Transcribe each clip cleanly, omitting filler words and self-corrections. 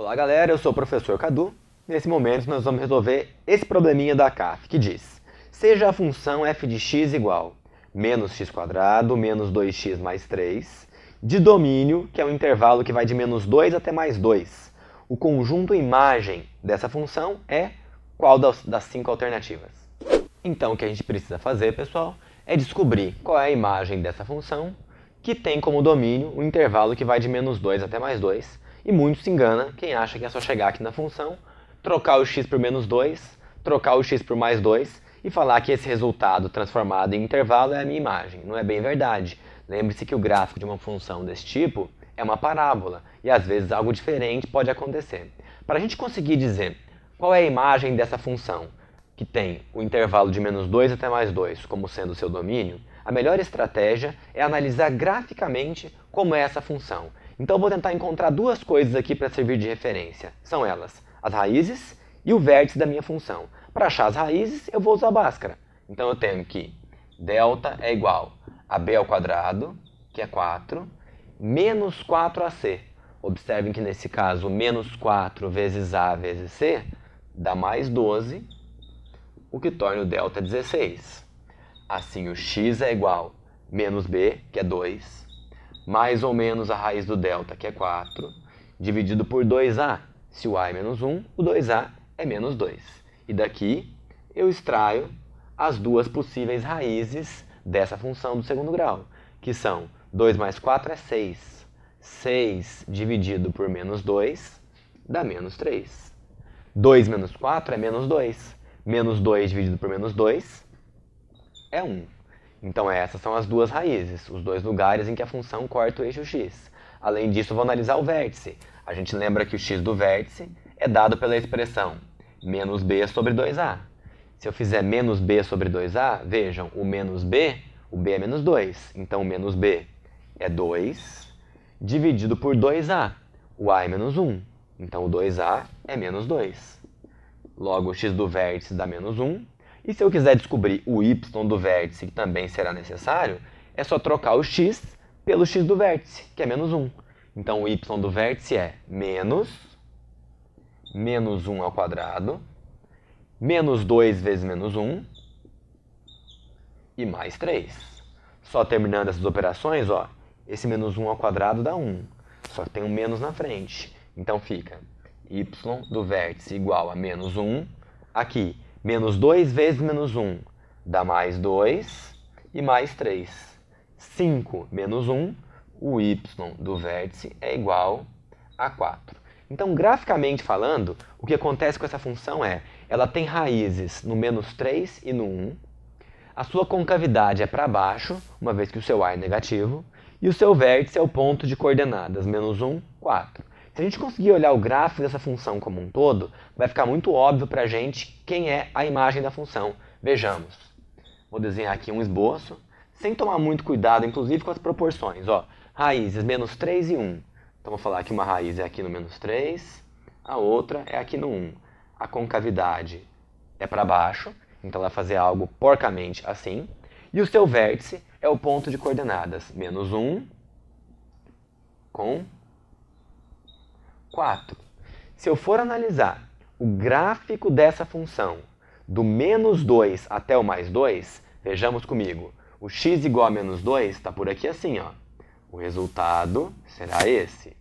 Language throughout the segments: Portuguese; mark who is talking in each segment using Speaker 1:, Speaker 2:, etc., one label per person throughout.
Speaker 1: Olá galera, eu sou o professor Cadu. Nesse momento nós vamos resolver esse probleminha da CAF, que diz: seja a função f de x igual menos x² menos 2x mais 3, de domínio, que é um intervalo que vai de menos 2 até mais 2. O conjunto imagem dessa função é qual das 5 alternativas? Então o que a gente precisa fazer, pessoal, é descobrir qual é a imagem dessa função que tem como domínio o intervalo que vai de menos 2 até mais 2. E muito se engana quem acha que é só chegar aqui na função, trocar o x por menos 2, trocar o x por mais 2 e falar que esse resultado transformado em intervalo é a minha imagem. Não é bem verdade. Lembre-se que o gráfico de uma função desse tipo é uma parábola e às vezes algo diferente pode acontecer. Para a gente conseguir dizer qual é a imagem dessa função que tem o intervalo de menos 2 até mais 2 como sendo o seu domínio, a melhor estratégia é analisar graficamente como é essa função. Então eu vou tentar encontrar duas coisas aqui para servir de referência. São elas, as raízes e o vértice da minha função. Para achar as raízes, eu vou usar Bhaskara. Então eu tenho que delta é igual a b², que é 4, menos 4ac. Observem que nesse caso, menos 4 vezes a vezes c dá mais 12, o que torna o delta 16. Assim, o x é igual a menos b, que é 2, mais ou menos a raiz do delta, que é 4, dividido por 2a. Se o a é menos 1, o 2a é menos 2. E daqui eu extraio as duas possíveis raízes dessa função do segundo grau, que são 2 mais 4 é 6. 6 dividido por menos 2 dá menos 3. 2 menos 4 é menos 2. Menos 2 dividido por menos 2 é 1. Então essas são as duas raízes, os dois lugares em que a função corta o eixo x. Além disso, eu vou analisar o vértice. A gente lembra que o x do vértice é dado pela expressão menos b sobre 2a. Se eu fizer menos b sobre 2a, vejam, o menos b, o b é menos 2. Então o menos b é 2 dividido por 2a. O a é menos 1. Então o 2a é menos 2. Logo, o x do vértice dá menos 1. E se eu quiser descobrir o y do vértice, que também será necessário, é só trocar o x pelo x do vértice, que é menos 1. Então o y do vértice é menos 1², menos 2 vezes menos 1 e mais 3. Só terminando essas operações, ó, esse menos 1² dá 1, só que tem um menos na frente. Então fica y do vértice igual a menos 1, aqui, menos 2 vezes menos 1 dá mais 2 e mais 3. 5 menos 1, o y do vértice é igual a 4. Então, graficamente falando, o que acontece com essa função é, ela tem raízes no menos 3 e no 1, a sua concavidade é para baixo, uma vez que o seu a é negativo, e o seu vértice é o ponto de coordenadas, menos 1, 4. Se a gente conseguir olhar o gráfico dessa função como um todo, vai ficar muito óbvio para a gente quem é a imagem da função. Vejamos. Vou desenhar aqui um esboço, sem tomar muito cuidado, inclusive com as proporções. Ó, raízes menos 3 e 1. Então vou falar que uma raiz é aqui no menos 3, a outra é aqui no 1. A concavidade é para baixo, então ela vai fazer algo porcamente assim. E o seu vértice é o ponto de coordenadas, menos 1 com 4. Se eu for analisar o gráfico dessa função do menos 2 até o mais 2, vejamos comigo, o x igual a menos 2 está por aqui assim, ó. O resultado será esse.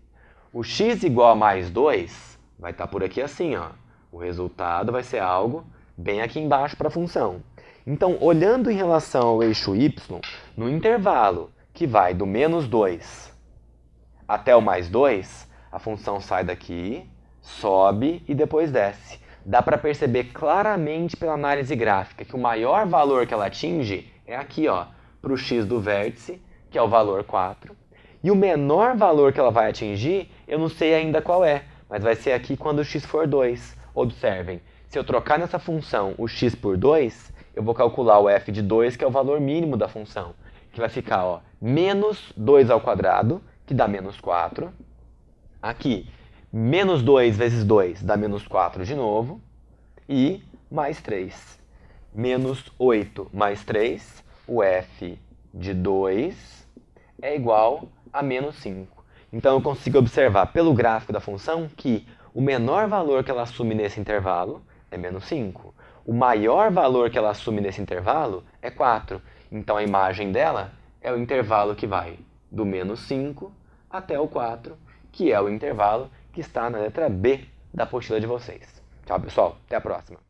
Speaker 1: O x igual a mais 2 vai estar por aqui assim, ó. O resultado vai ser algo bem aqui embaixo para a função. Então, olhando em relação ao eixo y, no intervalo que vai do menos 2 até o mais 2, a função sai daqui, sobe e depois desce. Dá para perceber claramente pela análise gráfica que o maior valor que ela atinge é aqui, ó, para o x do vértice, que é o valor 4. E o menor valor que ela vai atingir, eu não sei ainda qual é, mas vai ser aqui quando o x for 2. Observem, se eu trocar nessa função o x por 2, eu vou calcular o f de 2, que é o valor mínimo da função, que vai ficar, ó, menos 2², que dá menos 4. Aqui, menos 2 vezes 2 dá menos 4 de novo, e mais 3. Menos 8 mais 3, o f de 2 é igual a menos 5. Então eu consigo observar pelo gráfico da função que O menor valor que ela assume nesse intervalo é menos 5. O maior valor que ela assume nesse intervalo é 4. Então a imagem dela é o intervalo que vai do menos 5 até o 4, que é o intervalo que está na letra B da apostila de vocês. Tchau, pessoal. Até a próxima.